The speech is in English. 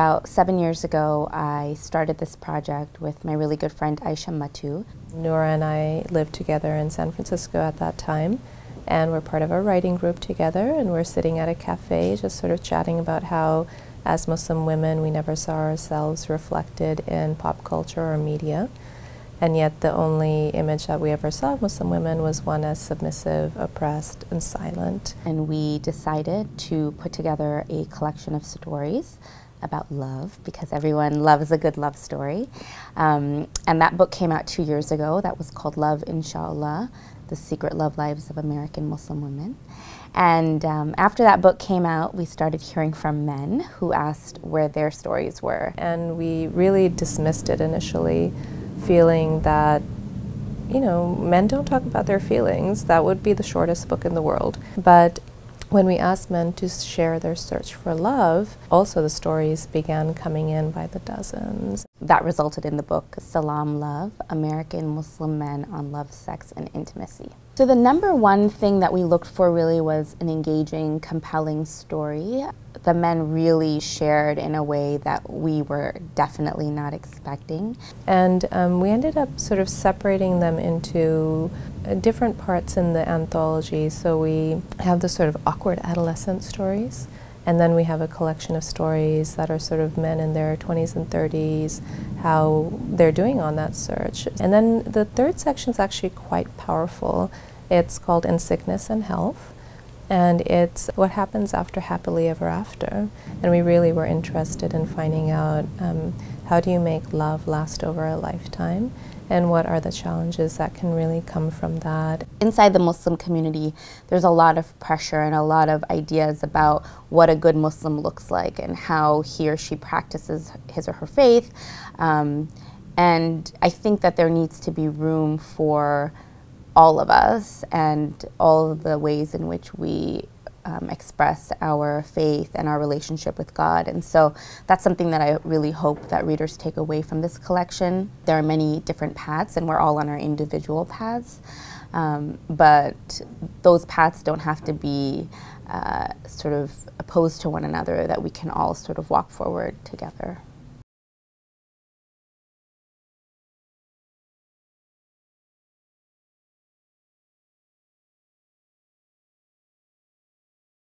about 7 years ago, I started this project with my really good friend Ayesha Mattu. Nura and I lived together in San Francisco at that time, and we're part of a writing group together, and we're sitting at a cafe just sort of chatting about how, as Muslim women, we never saw ourselves reflected in pop culture or media. And yet the only image that we ever saw of Muslim women was one as submissive, oppressed, and silent. And we decided to put together a collection of stories about love, because everyone loves a good love story. And that book came out 2 years ago. That was called Love, Inshallah, The Secret Love Lives of American Muslim Women. And after that book came out, we started hearing from men who asked where their stories were. And we really dismissed it initially, feeling that, you know, men don't talk about their feelings. That would be the shortest book in the world. But when we asked men to share their search for love, also the stories began coming in by the dozens. That resulted in the book Salaam, Love, American Muslim Men on Love, Sex, and Intimacy. So the number one thing that we looked for really was an engaging, compelling story. The men really shared in a way that we were definitely not expecting. And we ended up sort of separating them into different parts in the anthology. So we have the sort of awkward adolescent stories, and then we have a collection of stories that are sort of men in their 20s and 30s, how they're doing on that search. And then the third section is actually quite powerful. It's called In Sickness and Health, and it's what happens after happily ever after. And we really were interested in finding out how do you make love last over a lifetime, and what are the challenges that can really come from that. Inside the Muslim community, there's a lot of pressure and a lot of ideas about what a good Muslim looks like and how he or she practices his or her faith. And I think that there needs to be room for all of us and all of the ways in which we express our faith and our relationship with God. And so that's something that I really hope that readers take away from this collection. There are many different paths, and we're all on our individual paths, but those paths don't have to be sort of opposed to one another, that we can all sort of walk forward together.